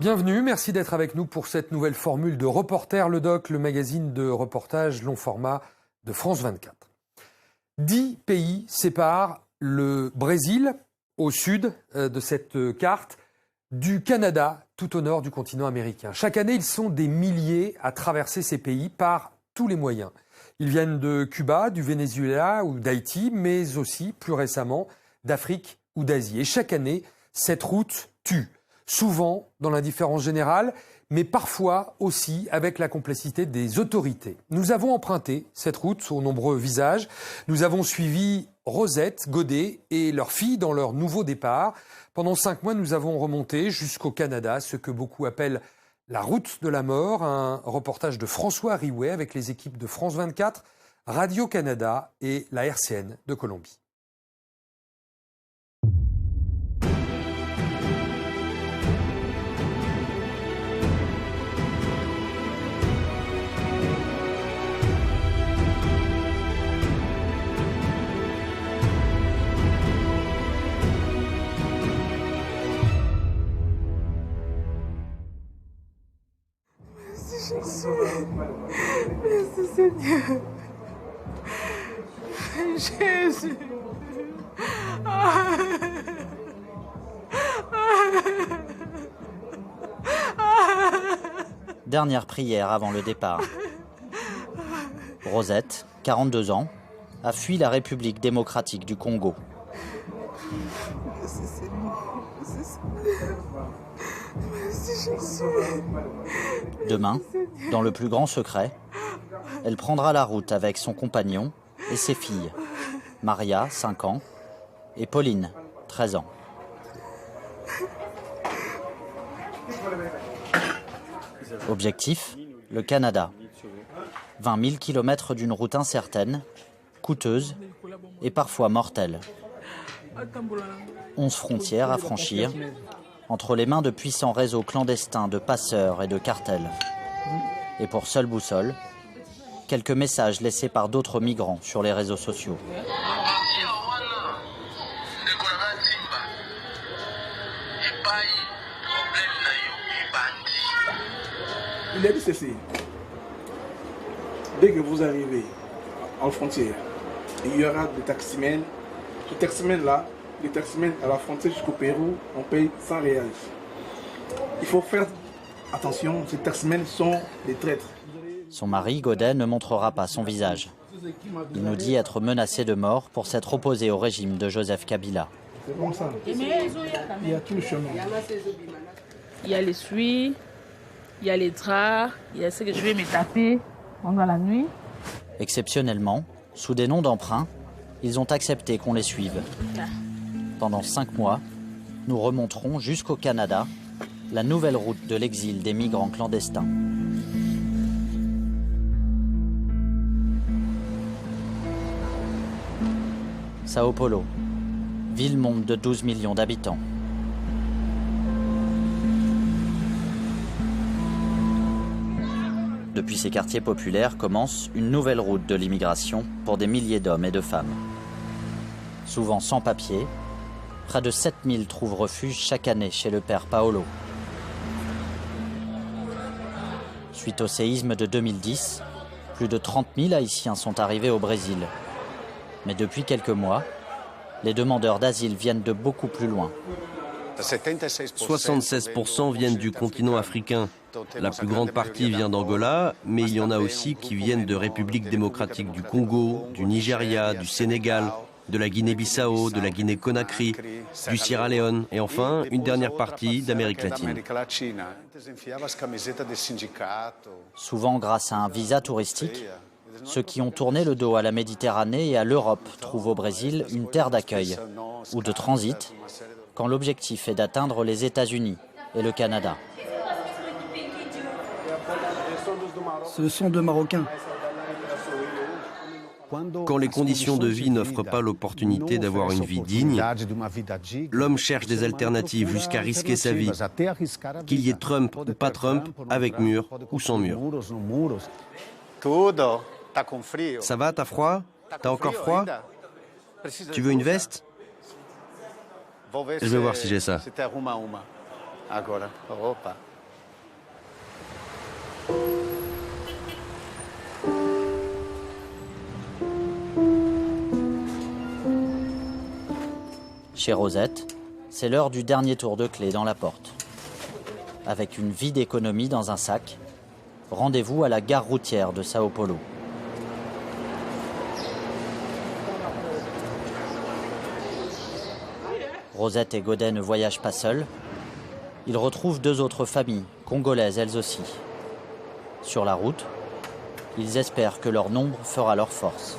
Bienvenue, merci d'être avec nous pour cette nouvelle formule de Reporter Le Doc, le magazine de reportage long format de France 24. 10 pays séparent le Brésil, au sud de cette carte, du Canada, tout au nord du continent américain. Chaque année, ils sont des milliers à traverser ces pays par tous les moyens. Ils viennent de Cuba, du Venezuela ou d'Haïti, mais aussi, plus récemment, d'Afrique ou d'Asie. Et chaque année, cette route tue. Souvent dans l'indifférence générale, mais parfois aussi avec la complicité des autorités. Nous avons emprunté cette route aux nombreux visages. Nous avons suivi Rosette, Godet et leur fille dans leur nouveau départ. Pendant 5 mois, nous avons remonté jusqu'au Canada, ce que beaucoup appellent la route de la mort, un reportage de François Riouet avec les équipes de France 24, Radio-Canada et la RCN de Colombie. Jésus, merci Seigneur. Jésus. Dernière prière avant le départ. Rosette, 42 ans, a fui la République démocratique du Congo. Demain, dans le plus grand secret, elle prendra la route avec son compagnon et ses filles, Maria, 5 ans, et Pauline, 13 ans. Objectif, le Canada. 20 000 kilomètres d'une route incertaine, coûteuse et parfois mortelle. 11 frontières à franchir, entre les mains de puissants réseaux clandestins de passeurs et de cartels. Et pour seule boussole, quelques messages laissés par d'autres migrants sur les réseaux sociaux. Il a dit ceci. Dès que vous arrivez en frontière, il y aura des taximens. Ce taximens-là, les taximens à la frontière jusqu'au Pérou, on paye 100 réals. Il faut faire attention, ces taximens sont des traîtres. Son mari, Godet, ne montrera pas son visage. Il nous dit être menacé de mort pour s'être opposé au régime de Joseph Kabila. C'est comme ça. Il y a tout le chemin. Il y a les suies, il y a les draps, il y a ce que je vais me taper pendant la nuit. Exceptionnellement, sous des noms d'emprunt, ils ont accepté qu'on les suive. Pendant 5 mois, nous remonterons jusqu'au Canada, la nouvelle route de l'exil des migrants clandestins. Sao Paulo, ville-monde de 12 millions d'habitants. Depuis ces quartiers populaires commence une nouvelle route de l'immigration pour des milliers d'hommes et de femmes. Souvent sans papier, près de 7000 trouvent refuge chaque année chez le père Paolo. Suite au séisme de 2010, plus de 30 000 Haïtiens sont arrivés au Brésil. Mais depuis quelques mois, les demandeurs d'asile viennent de beaucoup plus loin. 76% viennent du continent africain. La plus grande partie vient d'Angola, mais il y en a aussi qui viennent de République démocratique du Congo, du Nigeria, du Sénégal, de la Guinée-Bissau, de la Guinée-Conakry, du Sierra Leone et enfin une dernière partie d'Amérique latine. Souvent grâce à un visa touristique, ceux qui ont tourné le dos à la Méditerranée et à l'Europe trouvent au Brésil une terre d'accueil ou de transit quand l'objectif est d'atteindre les États-Unis et le Canada. Ce sont deux Marocains. Quand les conditions de vie n'offrent pas l'opportunité d'avoir une vie digne, l'homme cherche des alternatives jusqu'à risquer sa vie, qu'il y ait Trump ou pas Trump, avec mur ou sans mur. Ça va, t'as froid? T'as encore froid? Tu veux une veste? Je vais voir si j'ai ça. Chez Rosette, c'est l'heure du dernier tour de clé dans la porte. Avec une vie d'économie dans un sac, rendez-vous à la gare routière de Sao Paulo. Rosette et Godet ne voyagent pas seuls. Ils retrouvent 2 autres familles, congolaises elles aussi. Sur la route, ils espèrent que leur nombre fera leur force.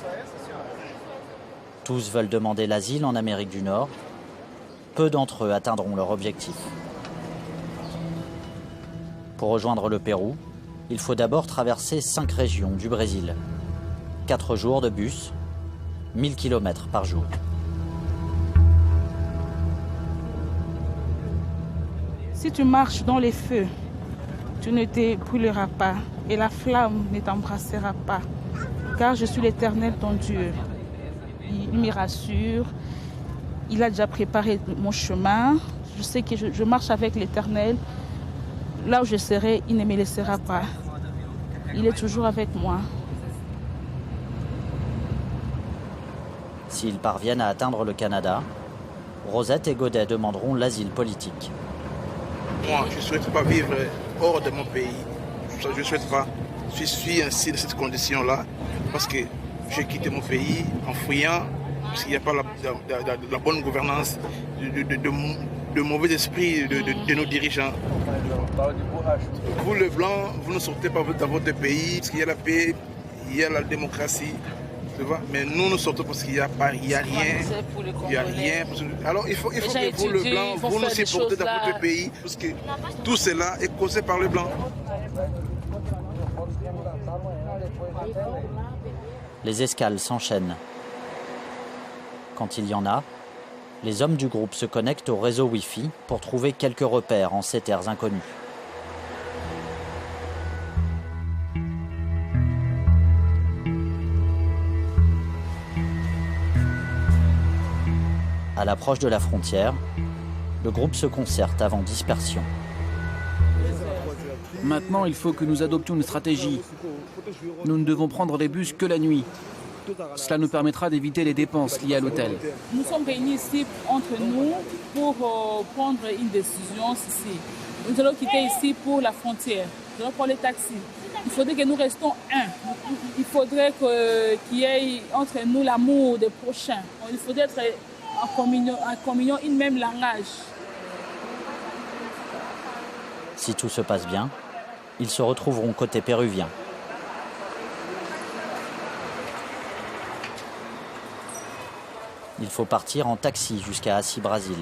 Tous veulent demander l'asile en Amérique du Nord. Peu d'entre eux atteindront leur objectif. Pour rejoindre le Pérou, il faut d'abord traverser 5 régions du Brésil. 4 jours de bus, 1000 km par jour. Si tu marches dans les feux, tu ne te brûleras pas et la flamme ne t'embrassera pas, car je suis l'Éternel ton Dieu. Il me rassure, il a déjà préparé mon chemin, je sais que je marche avec l'Éternel, là où je serai, il ne me laissera pas, il est toujours avec moi. S'ils parviennent à atteindre le Canada, Rosette et Godet demanderont l'asile politique. Moi, je ne souhaite pas vivre hors de mon pays. Je ne souhaite pas. Je suis ainsi dans cette condition-là parce que j'ai quitté mon pays en fuyant parce qu'il n'y a pas la bonne gouvernance, de mauvais esprit de nos dirigeants. Vous, les Blancs, vous ne sortez pas dans votre pays parce qu'il y a la paix, il y a la démocratie. Mais nous, nous sortons parce qu'il n'y a rien. Il n'y a rien. Alors, il faut que vous, le blanc, vous nous supportez dans votre pays, parce que tout cela est causé par le blanc. Les escales s'enchaînent. Quand il y en a, les hommes du groupe se connectent au réseau Wi-Fi pour trouver quelques repères en ces terres inconnues. À l'approche de la frontière, le groupe se concerte avant dispersion. Maintenant, il faut que nous adoptions une stratégie. Nous ne devons prendre les bus que la nuit. Cela nous permettra d'éviter les dépenses liées à l'hôtel. Nous sommes réunis ici entre nous pour prendre une décision ici. Nous allons quitter ici pour la frontière. Nous allons prendre les taxis. Il faudrait que nous restons un. Il faudrait qu'il y ait entre nous l'amour des prochains. Il faudrait être en communion, une même langage. Si tout se passe bien, ils se retrouveront côté péruvien. Il faut partir en taxi jusqu'à Assis-Brasil.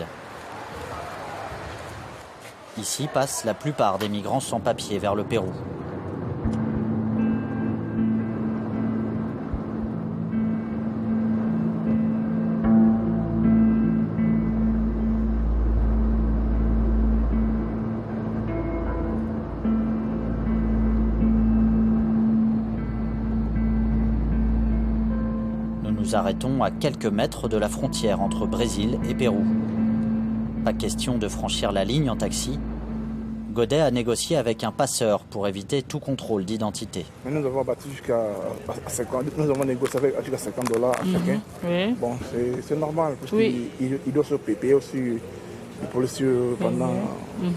Ici passent la plupart des migrants sans papier vers le Pérou. Nous arrêtons à quelques mètres de la frontière entre Brésil et Pérou. Pas question de franchir la ligne en taxi. Godet a négocié avec un passeur pour éviter tout contrôle d'identité. Nous avons battu jusqu'à 50, nous avons négocié avec jusqu'à $50 à chacun. Oui. Bon, c'est normal parce qu'il doit se payer aussi les policiers pendant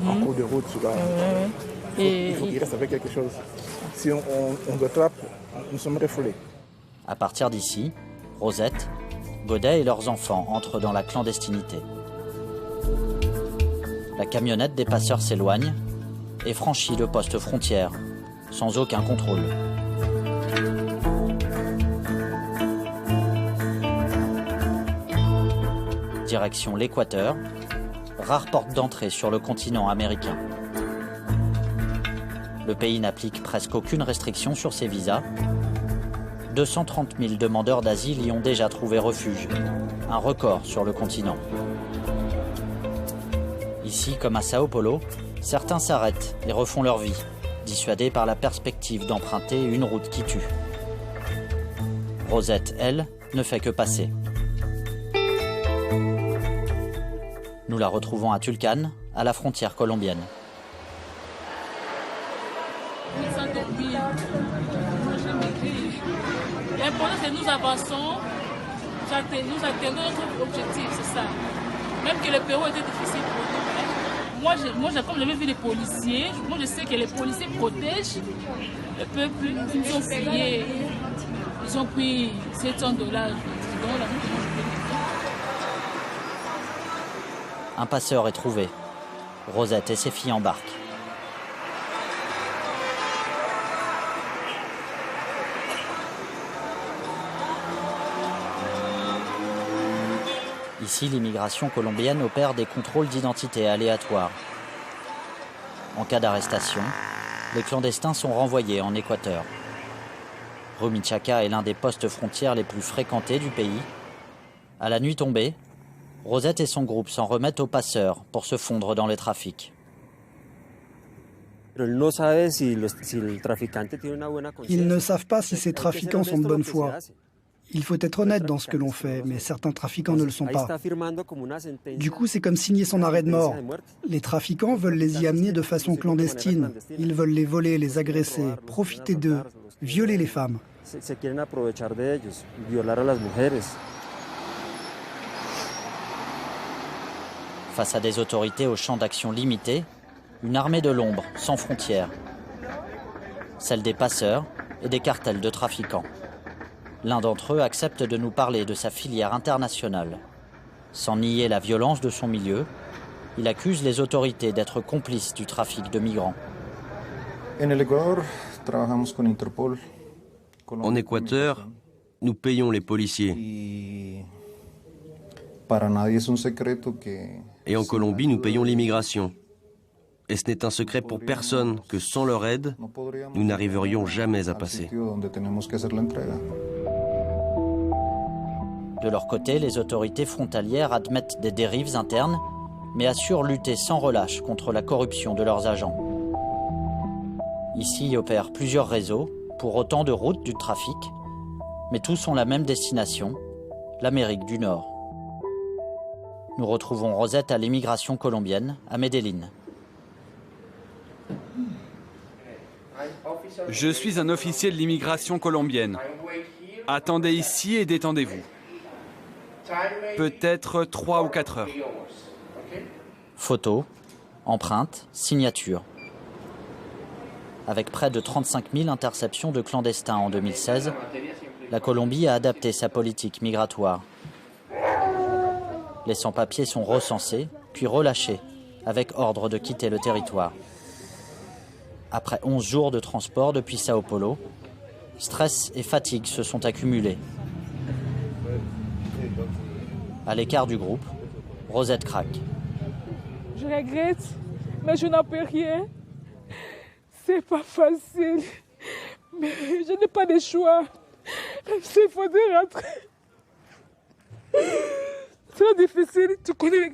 en cours de route. Il faut qu'il reste avec quelque chose. Si on rattrape, nous sommes refoulés. À partir d'ici, Rosette, Godet et leurs enfants entrent dans la clandestinité. La camionnette des passeurs s'éloigne et franchit le poste frontière, sans aucun contrôle. Direction l'Équateur, rare porte d'entrée sur le continent américain. Le pays n'applique presque aucune restriction sur ses visas. 230 000 demandeurs d'asile y ont déjà trouvé refuge, un record sur le continent. Ici, comme à Sao Paulo, certains s'arrêtent et refont leur vie, dissuadés par la perspective d'emprunter une route qui tue. Rosette, elle, ne fait que passer. Nous la retrouvons à Tulcán, à la frontière colombienne. L'important c'est que nous avançons, nous atteignons notre objectif, c'est ça. Même que le Pérou était difficile pour nous. Moi, comme j'avais vu les policiers, moi je sais que les policiers protègent le peuple. Ils ont fuyé, ils ont pris $700. Un passeur est trouvé. Rosette et ses filles embarquent. Ici, l'immigration colombienne opère des contrôles d'identité aléatoires. En cas d'arrestation, les clandestins sont renvoyés en Équateur. Rumichaca est l'un des postes frontières les plus fréquentés du pays. À la nuit tombée, Rosette et son groupe s'en remettent aux passeurs pour se fondre dans les trafics. Ils ne savent pas si ces trafiquants sont de bonne foi. Il faut être honnête dans ce que l'on fait, mais certains trafiquants ne le sont pas. Du coup, c'est comme signer son arrêt de mort. Les trafiquants veulent les y amener de façon clandestine. Ils veulent les voler, les agresser, profiter d'eux, violer les femmes. Face à des autorités au champ d'action limité, une armée de l'ombre sans frontières. Celle des passeurs et des cartels de trafiquants. L'un d'entre eux accepte de nous parler de sa filière internationale. Sans nier la violence de son milieu, il accuse les autorités d'être complices du trafic de migrants. En Équateur, nous payons les policiers. Et en Colombie, nous payons l'immigration. Et ce n'est un secret pour personne que sans leur aide, nous n'arriverions jamais à passer. De leur côté, les autorités frontalières admettent des dérives internes, mais assurent lutter sans relâche contre la corruption de leurs agents. Ici opèrent plusieurs réseaux, pour autant de routes du trafic, mais tous ont la même destination, l'Amérique du Nord. Nous retrouvons Rosette à l'immigration colombienne, à Medellín. Je suis un officier de l'immigration colombienne. Attendez ici et détendez-vous. Peut-être 3 ou 4 heures. Photos, empreintes, signatures. Avec près de 35 000 interceptions de clandestins en 2016, la Colombie a adapté sa politique migratoire. Les sans-papiers sont recensés, puis relâchés, avec ordre de quitter le territoire. Après 11 jours de transport depuis Sao Paulo, stress et fatigue se sont accumulés. À l'écart du groupe, Rosette craque. Je regrette, mais je n'en peux rien. C'est pas facile, mais je n'ai pas de choix. Il faut rentrer. C'est trop difficile, tu connais.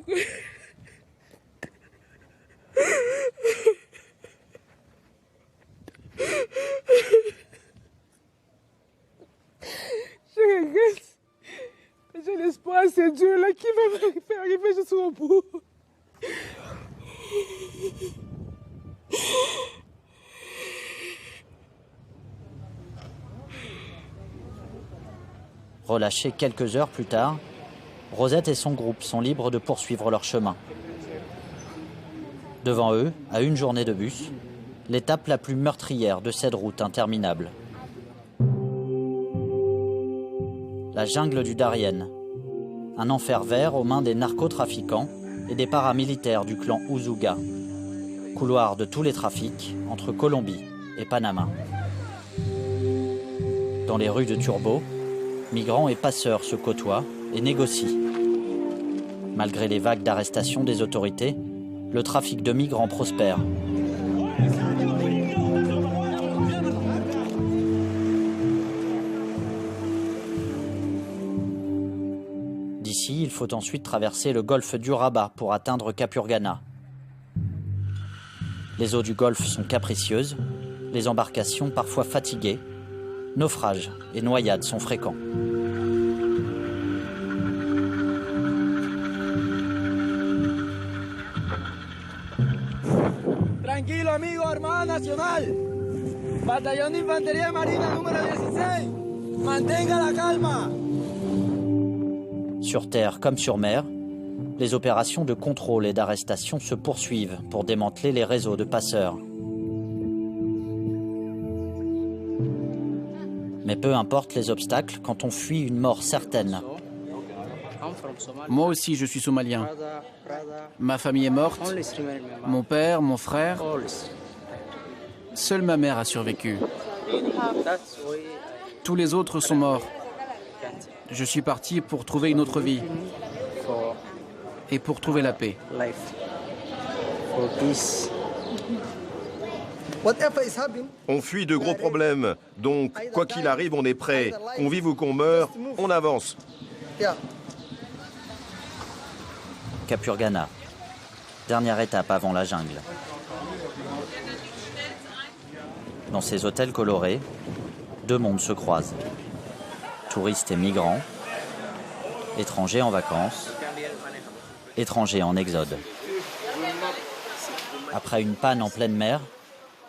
Je regrette. J'ai l'espoir, c'est Dieu là qui va me faire arriver jusqu'au bout. Relâchés quelques heures plus tard, Rosette et son groupe sont libres de poursuivre leur chemin. Devant eux, à une journée de bus, l'étape la plus meurtrière de cette route interminable. La jungle du Darién, un enfer vert aux mains des narcotrafiquants et des paramilitaires du clan Usuga, couloir de tous les trafics entre Colombie et Panama. Dans les rues de Turbo, migrants et passeurs se côtoient et négocient. Malgré les vagues d'arrestations des autorités, le trafic de migrants prospère. D'ici, il faut ensuite traverser le golfe d'Urabá pour atteindre Capurganá. Les eaux du golfe sont capricieuses, les embarcations parfois fatiguées, naufrages et noyades sont fréquents. Tranquilo, amigo, Armada Nacional. Batallón de Infantería Marina número 16. Mantenga la calma. Sur terre comme sur mer, les opérations de contrôle et d'arrestation se poursuivent pour démanteler les réseaux de passeurs. Mais peu importe les obstacles quand on fuit une mort certaine. Moi aussi, je suis somalien. Ma famille est morte, mon père, mon frère. Seule ma mère a survécu. Tous les autres sont morts. Je suis parti pour trouver une autre vie et pour trouver la paix. On fuit de gros problèmes, donc quoi qu'il arrive, on est prêt. Qu'on vive ou qu'on meure, on avance. Capurganá, dernière étape avant la jungle. Dans ces hôtels colorés, deux mondes se croisent. Touristes et migrants, étrangers en vacances, étrangers en exode. Après une panne en pleine mer,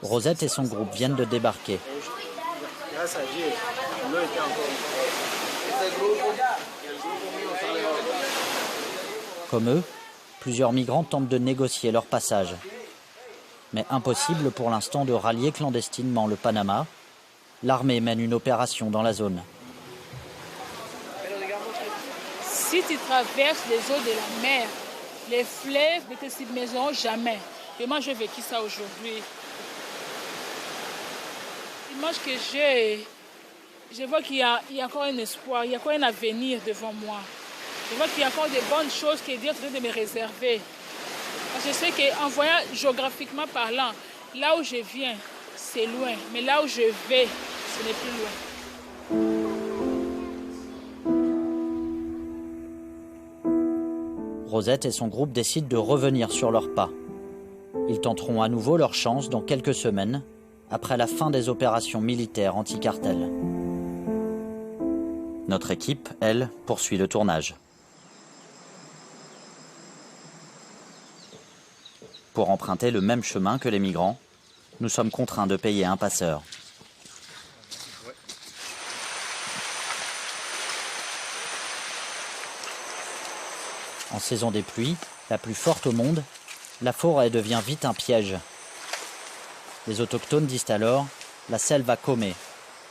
Rosette et son groupe viennent de débarquer. Comme eux, plusieurs migrants tentent de négocier leur passage. Mais impossible pour l'instant de rallier clandestinement le Panama. L'armée mène une opération dans la zone. Si tu traverses les eaux de la mer, les fleuves ne te submergeront jamais. Et moi, j'ai vécu ça aujourd'hui. L'image que j'ai, je vois qu'il y a encore un espoir, il y a encore un avenir devant moi. Je vois qu'il y a encore de bonnes choses que Dieu est en train de me réserver. Parce que je sais qu'en voyant géographiquement parlant, là où je viens, c'est loin. Mais là où je vais, ce n'est plus loin. Rosette et son groupe décident de revenir sur leurs pas. Ils tenteront à nouveau leur chance dans quelques semaines, après la fin des opérations militaires anti-cartel. Notre équipe, elle, poursuit le tournage. Pour emprunter le même chemin que les migrants, nous sommes contraints de payer un passeur. En saison des pluies, la plus forte au monde, la forêt devient vite un piège. Les autochtones disent alors « la selva come »,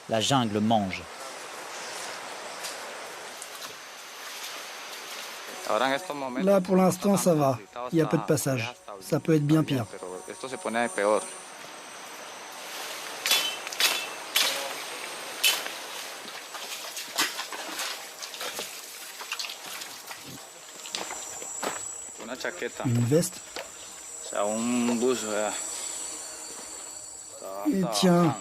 la jungle mange. Là, pour l'instant, ça va. Il y a peu de passages. Ça peut être bien pire. Une veste. Et tiens,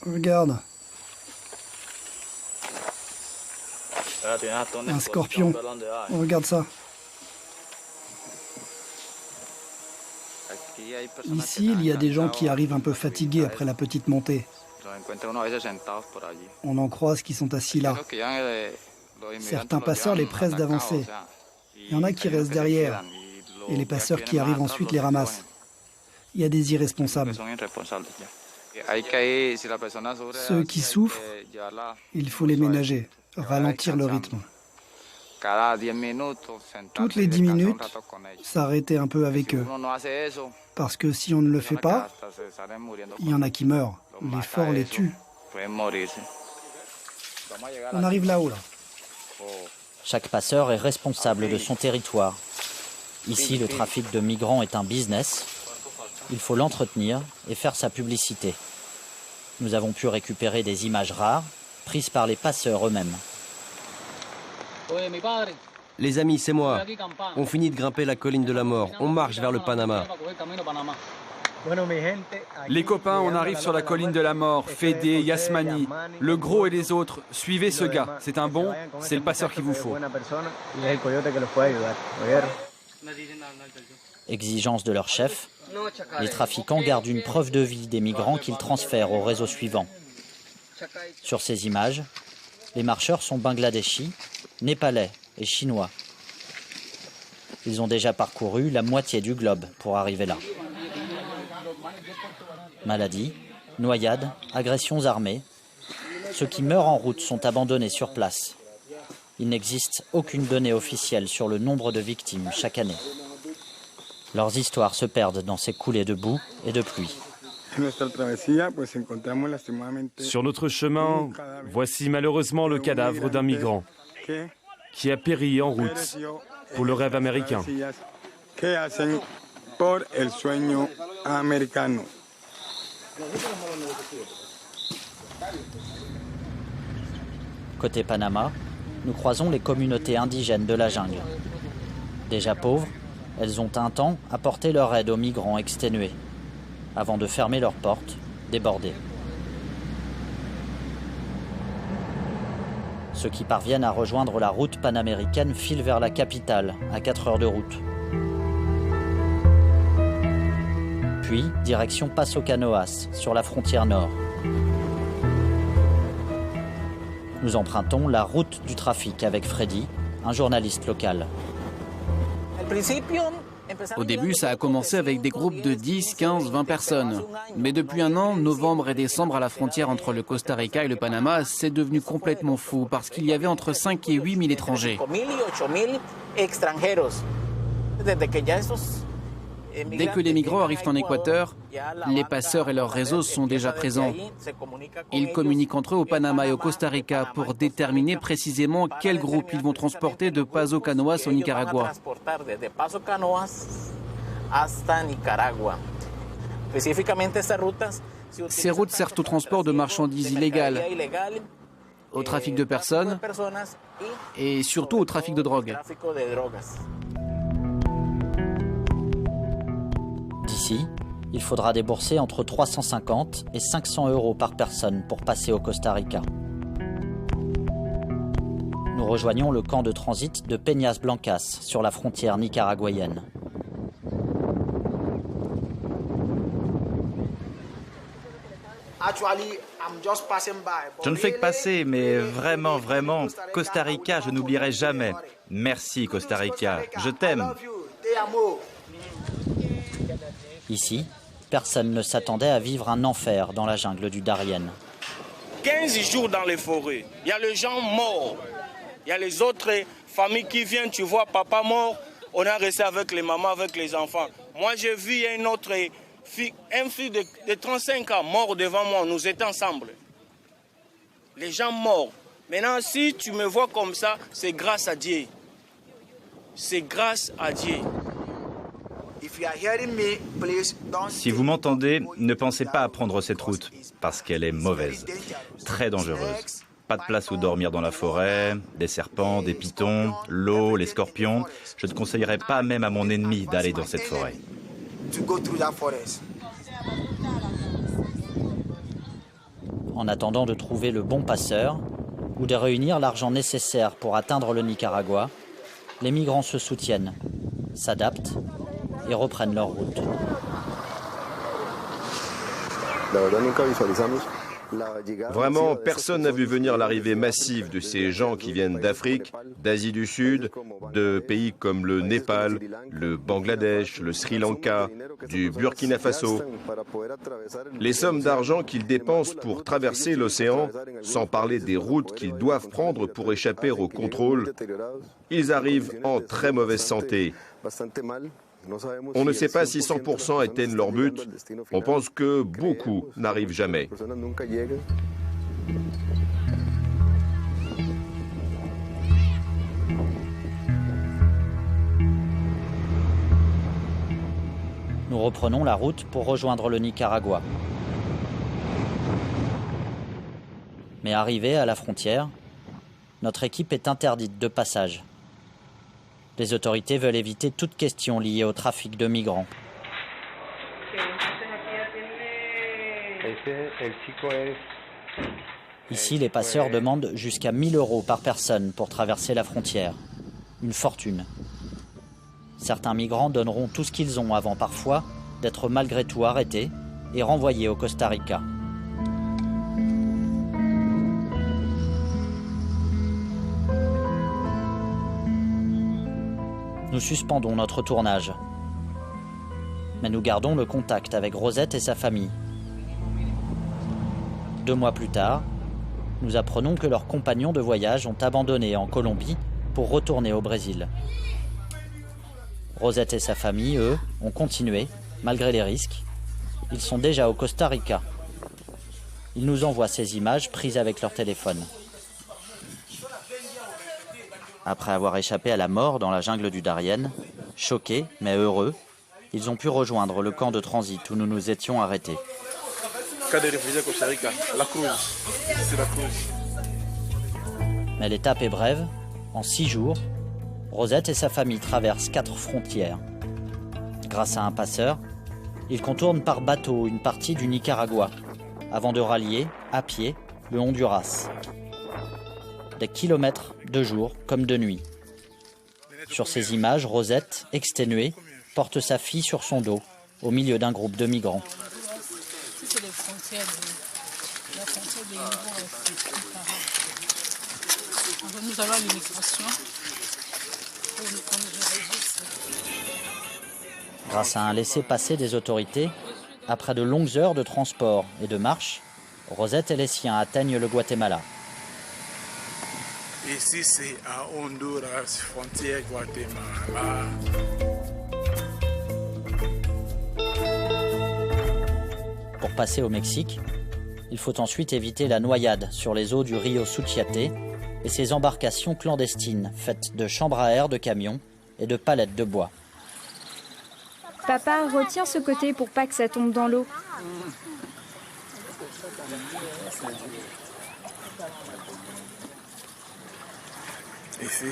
regarde. Un scorpion. Regarde ça. Ici, il y a des gens qui arrivent un peu fatigués après la petite montée. On en croise qui sont assis là. Certains passeurs les pressent d'avancer. Il y en a qui restent derrière. Et les passeurs qui arrivent ensuite les ramassent. Il y a des irresponsables. Ceux qui souffrent, il faut les ménager, ralentir le rythme. Toutes les 10 minutes, s'arrêter un peu avec eux. Parce que si on ne le fait pas, il y en a qui meurent. Les forts les tuent. On arrive là-haut, là. Chaque passeur est responsable de son territoire. Ici, le trafic de migrants est un business. Il faut l'entretenir et faire sa publicité. Nous avons pu récupérer des images rares, prises par les passeurs eux-mêmes. Les amis, c'est moi. On finit de grimper la colline de la mort. On marche vers le Panama. Les copains, on arrive sur la colline de la mort. Fédé, Yasmani, le gros et les autres. Suivez ce gars. C'est un bon, c'est le passeur qu'il vous faut. Exigence de leur chef, les trafiquants gardent une preuve de vie des migrants qu'ils transfèrent au réseau suivant. Sur ces images, les marcheurs sont bangladeshis, népalais et chinois. Ils ont déjà parcouru la moitié du globe pour arriver là. Maladies, noyades, agressions armées. Ceux qui meurent en route sont abandonnés sur place. il n'existe aucune donnée officielle sur le nombre de victimes chaque année. Leurs histoires se perdent dans ces coulées de boue et de pluie. Sur notre chemin, voici malheureusement le cadavre d'un migrant qui a péri en route pour le rêve américain. Côté Panama, nous croisons les communautés indigènes de la jungle. Déjà pauvres, elles ont un temps apporté leur aide aux migrants exténués, avant de fermer leurs portes, débordées. Ceux qui parviennent à rejoindre la route panaméricaine filent vers la capitale, à 4 heures de route. Puis, direction Paso Canoas, sur la frontière nord. Nous empruntons la route du trafic avec Freddy, un journaliste local. Au début, ça a commencé avec des groupes de 10, 15, 20 personnes. Mais depuis un an, novembre et décembre, à la frontière entre le Costa Rica et le Panama, c'est devenu complètement fou parce qu'il y avait entre 5 et 8 000 étrangers. Dès que les migrants arrivent en Équateur, les passeurs et leurs réseaux sont déjà présents. Ils communiquent entre eux au Panama et au Costa Rica pour déterminer précisément quel groupe ils vont transporter de Paso Canoas au Nicaragua. Ces routes servent au transport de marchandises illégales, au trafic de personnes et surtout au trafic de drogue. D'ici, il faudra débourser entre 350 et 500 euros par personne pour passer au Costa Rica. Nous rejoignons le camp de transit de Peñas Blancas sur la frontière nicaraguayenne. Je ne fais que passer, mais vraiment, Costa Rica, je n'oublierai jamais. Merci Costa Rica, je t'aime. Ici, personne ne s'attendait à vivre un enfer dans la jungle du Darién. 15 jours dans les forêts, il y a les gens morts. Il y a les autres familles qui viennent, tu vois, papa mort, on a resté avec les mamans, avec les enfants. Moi, j'ai vu une autre fille, un fille de 35 ans mort devant moi, nous étions ensemble. Les gens morts. Maintenant, si tu me vois comme ça, c'est grâce à Dieu. C'est grâce à Dieu. Si vous m'entendez, ne pensez pas à prendre cette route, parce qu'elle est mauvaise, très dangereuse. Pas de place où dormir dans la forêt, des serpents, des pythons, l'eau, les scorpions. Je ne conseillerais pas même à mon ennemi d'aller dans cette forêt. En attendant de trouver le bon passeur ou de réunir l'argent nécessaire pour atteindre le Nicaragua, les migrants se soutiennent, s'adaptent et reprennent leur route. Vraiment, personne n'a vu venir l'arrivée massive de ces gens qui viennent d'Afrique, d'Asie du Sud, de pays comme le Népal, le Bangladesh, le Sri Lanka, du Burkina Faso. Les sommes d'argent qu'ils dépensent pour traverser l'océan, sans parler des routes qu'ils doivent prendre pour échapper au contrôle, ils arrivent en très mauvaise santé. On ne sait pas si 100% atteignent leur but. On pense que beaucoup n'arrivent jamais. Nous reprenons la route pour rejoindre le Nicaragua. Mais arrivée à la frontière, notre équipe est interdite de passage. Les autorités veulent éviter toute question liée au trafic de migrants. Ici, les passeurs demandent jusqu'à 1 000 euros par personne pour traverser la frontière. Une fortune. Certains migrants donneront tout ce qu'ils ont avant parfois d'être malgré tout arrêtés et renvoyés au Costa Rica. Nous suspendons notre tournage. Mais nous gardons le contact avec Rosette et sa famille. 2 mois plus tard, nous apprenons que leurs compagnons de voyage ont abandonné en Colombie pour retourner au Brésil. Rosette et sa famille, eux, ont continué, malgré les risques. Ils sont déjà au Costa Rica. Ils nous envoient ces images prises avec leur téléphone. Après avoir échappé à la mort dans la jungle du Darién, choqués mais heureux, ils ont pu rejoindre le camp de transit où nous nous étions arrêtés. Cas des réfugiés au Costa Rica, la Cruz. C'est la Cruz. Mais l'étape est brève. En 6 jours, Rosette et sa famille traversent 4 frontières. Grâce à un passeur, ils contournent par bateau une partie du Nicaragua, avant de rallier, à pied, le Honduras. Des kilomètres de jour comme de nuit. Sur ces images, Rosette, exténuée, porte sa fille sur son dos, au milieu d'un groupe de migrants. C'est la frontière des migrants. Nous allons à l'immigration. Grâce à un laissez-passer des autorités, après de longues heures de transport et de marche, Rosette et les siens atteignent le Guatemala. Ici, c'est à Honduras, frontière Guatemala. Pour passer au Mexique, il faut ensuite éviter la noyade sur les eaux du Rio Suchiate et ses embarcations clandestines faites de chambres à air de camions et de palettes de bois. Papa, retiens ce côté pour pas que ça tombe dans l'eau. Ici,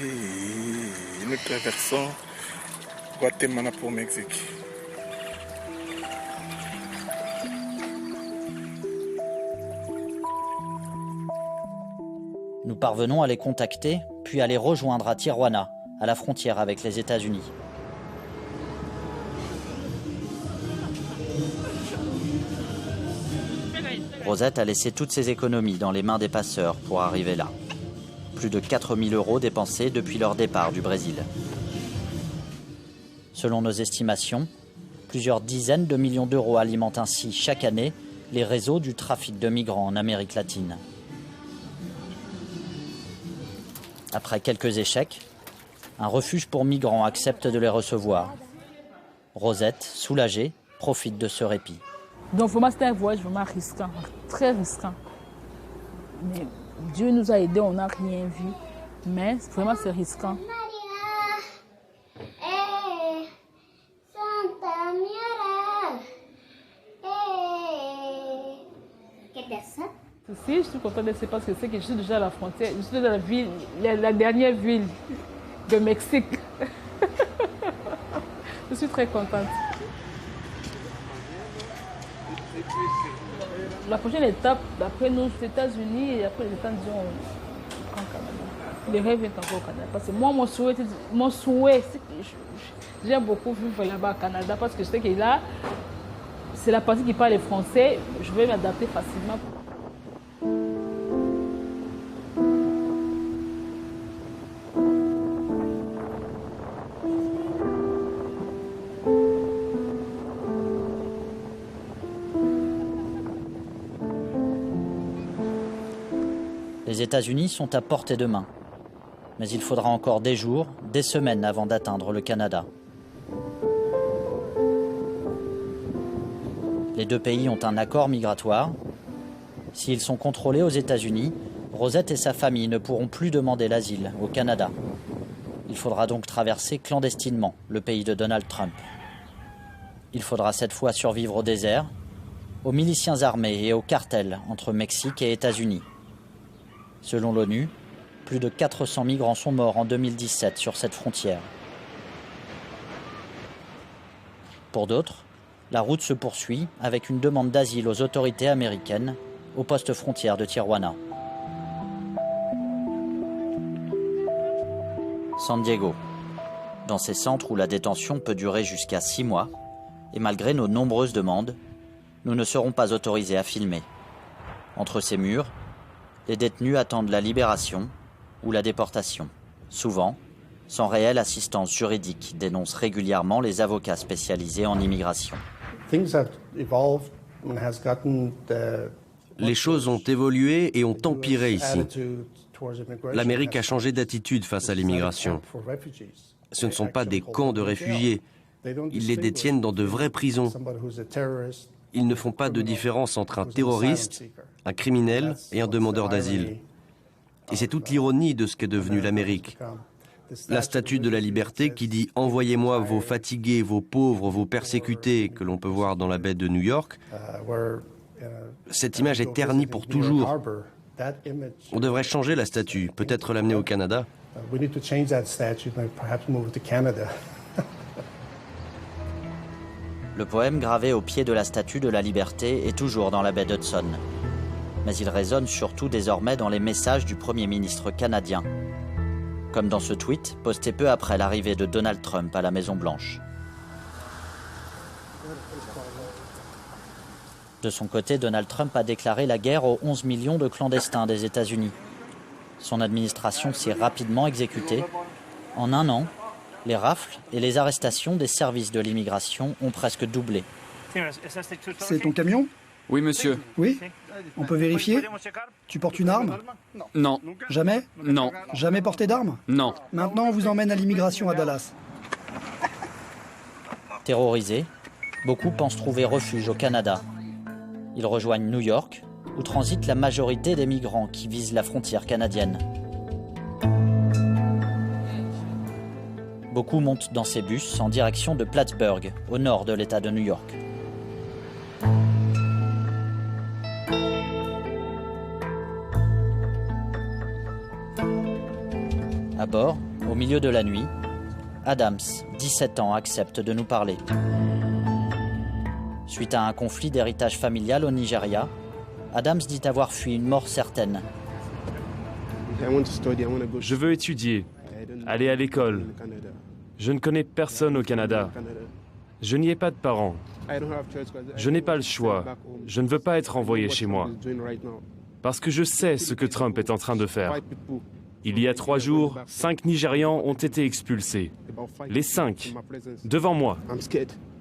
nous traversons Guatemala pour Mexique. Nous parvenons à les contacter, puis à les rejoindre à Tijuana, à la frontière avec les États-Unis. Rosette a laissé toutes ses économies dans les mains des passeurs pour arriver là. Plus de 4 000 € dépensés depuis leur départ du Brésil. Selon nos estimations, plusieurs dizaines de millions d'euros alimentent ainsi chaque année les réseaux du trafic de migrants en Amérique latine. Après quelques échecs, un refuge pour migrants accepte de les recevoir. Rosette, soulagée, profite de ce répit. Donc vraiment c'était un voyage vraiment risquant, très risquant. Mais Dieu nous a aidés, on n'a rien vu. Mais vraiment c'est risquant. Si, je suis contente de ça parce que c'est que je suis déjà à la frontière. Je suis dans la ville, la dernière ville de Mexique. Je suis très contente. La prochaine étape, après nous, les États-Unis et après les États-Unis, on prend le Canada. Les rêves est encore au Canada. Parce que moi, mon souhait, c'est que j'aime beaucoup vivre là-bas au Canada parce que je sais que là, c'est la partie qui parle français. Je vais m'adapter facilement. Les États-Unis sont à portée de main. Mais il faudra encore des jours, des semaines avant d'atteindre le Canada. Les deux pays ont un accord migratoire. S'ils sont contrôlés aux États-Unis, Rosette et sa famille ne pourront plus demander l'asile au Canada. Il faudra donc traverser clandestinement le pays de Donald Trump. Il faudra cette fois survivre au désert, aux miliciens armés et aux cartels entre Mexique et États-Unis. Selon l'ONU, plus de 400 migrants sont morts en 2017 sur cette frontière. Pour d'autres, la route se poursuit avec une demande d'asile aux autorités américaines au poste frontière de Tijuana. San Diego, dans ces centres où la détention peut durer jusqu'à 6 mois, et malgré nos nombreuses demandes, nous ne serons pas autorisés à filmer. Entre ces murs, les détenus attendent la libération ou la déportation. Souvent, sans réelle assistance juridique, dénoncent régulièrement les avocats spécialisés en immigration. Les choses ont évolué et ont empiré ici. L'Amérique a changé d'attitude face à l'immigration. Ce ne sont pas des camps de réfugiés. Ils les détiennent dans de vraies prisons. Ils ne font pas de différence entre un terroriste, un criminel et un demandeur d'asile. Et c'est toute l'ironie de ce qu'est devenu l'Amérique. La statue de la liberté qui dit « Envoyez-moi vos fatigués, vos pauvres, vos persécutés » que l'on peut voir dans la baie de New York, cette image est ternie pour toujours. On devrait changer la statue, peut-être l'amener au Canada. Le poème gravé au pied de la statue de la liberté est toujours dans la baie d'Hudson. Mais il résonne surtout désormais dans les messages du Premier ministre canadien. Comme dans ce tweet, posté peu après l'arrivée de Donald Trump à la Maison-Blanche. De son côté, Donald Trump a déclaré la guerre aux 11 millions de clandestins des États-Unis. Son administration s'est rapidement exécutée. En un an, les rafles et les arrestations des services de l'immigration ont presque doublé. C'est ton camion? Oui, monsieur. Oui? On peut vérifier? Tu portes une arme? Non. Jamais? Non. Jamais porté d'arme? Non. Maintenant, on vous emmène à l'immigration à Dallas. Terrorisés, beaucoup pensent trouver refuge au Canada. Ils rejoignent New York, où transite la majorité des migrants qui visent la frontière canadienne. Beaucoup montent dans ces bus en direction de Plattsburgh, au nord de l'État de New York. À bord, au milieu de la nuit, Adams, 17 ans, accepte de nous parler. Suite à un conflit d'héritage familial au Nigeria, Adams dit avoir fui une mort certaine. Je veux étudier, aller à l'école. Je ne connais personne au Canada. Je n'y ai pas de parents. Je n'ai pas le choix. Je ne veux pas être envoyé chez moi. Parce que je sais ce que Trump est en train de faire. Il y a 3 jours, 5 Nigérians ont été expulsés. Les 5, devant moi.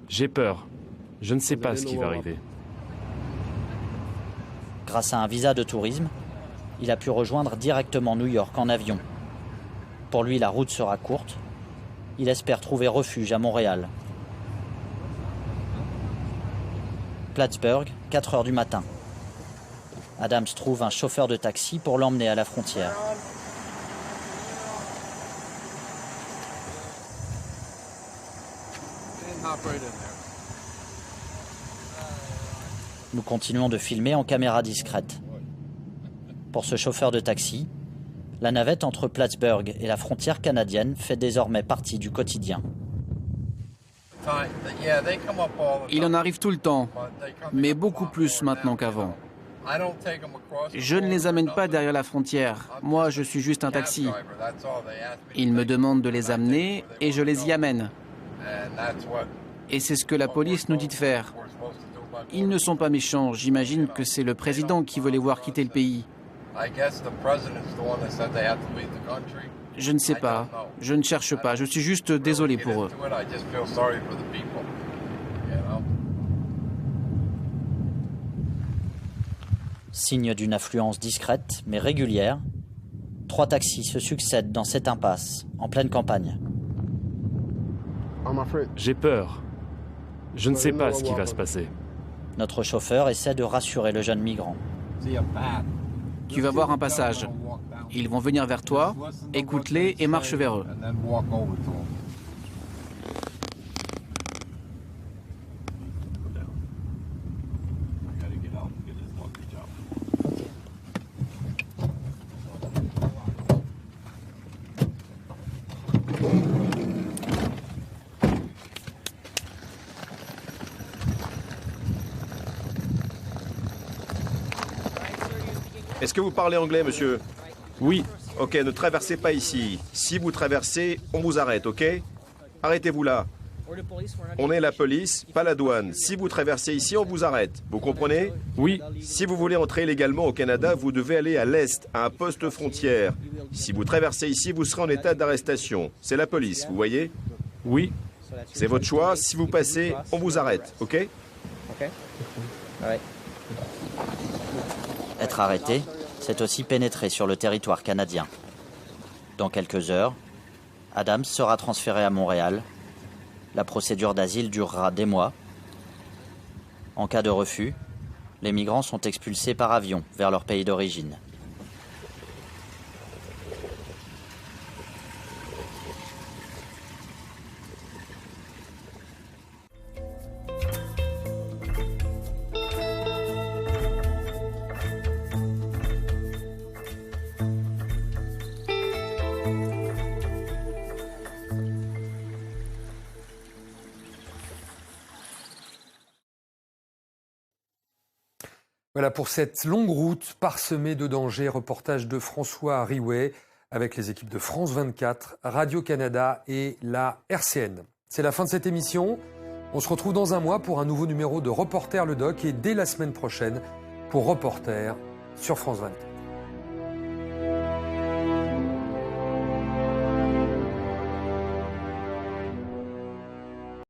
J'ai peur. Je ne sais pas ce qui va arriver. Grâce à un visa de tourisme, il a pu rejoindre directement New York en avion. Pour lui, la route sera courte. Il espère trouver refuge à Montréal. Plattsburgh, 4 heures du matin. Adams trouve un chauffeur de taxi pour l'emmener à la frontière. Nous continuons de filmer en caméra discrète. Pour ce chauffeur de taxi, la navette entre Plattsburgh et la frontière canadienne fait désormais partie du quotidien. Il en arrive tout le temps, mais beaucoup plus maintenant qu'avant. Je ne les amène pas derrière la frontière. Moi, je suis juste un taxi. Ils me demandent de les amener et je les y amène. Et c'est ce que la police nous dit de faire. Ils ne sont pas méchants. J'imagine que c'est le président qui veut les voir quitter le pays. Je ne sais pas. Je ne cherche pas. Je suis juste désolé pour eux. Signe d'une affluence discrète mais régulière, 3 taxis se succèdent dans cette impasse, en pleine campagne. J'ai peur. Je ne sais pas ce qui va se passer. Notre chauffeur essaie de rassurer le jeune migrant. Tu vas voir un passage. Ils vont venir vers toi, écoute-les et marche vers eux. Est-ce que vous parlez anglais, monsieur? Oui. Ok, ne traversez pas ici. Si vous traversez, on vous arrête, ok? Arrêtez-vous là. On est la police, pas la douane. Si vous traversez ici, on vous arrête. Vous comprenez? Oui. Si vous voulez entrer légalement au Canada, vous devez aller à l'est, à un poste frontière. Si vous traversez ici, vous serez en état d'arrestation. C'est la police, vous voyez? Oui. C'est votre choix. Si vous passez, on vous arrête, ok? Ok. Ouais. Être arrêté, c'est aussi pénétrer sur le territoire canadien. Dans quelques heures, Adams sera transféré à Montréal. La procédure d'asile durera des mois. En cas de refus, les migrants sont expulsés par avion vers leur pays d'origine. Voilà pour cette longue route parsemée de dangers. Reportage de François Riouet avec les équipes de France 24, Radio-Canada et la RCN. C'est la fin de cette émission. On se retrouve dans un mois pour un nouveau numéro de Reporter le Doc et dès la semaine prochaine pour Reporter sur France 24.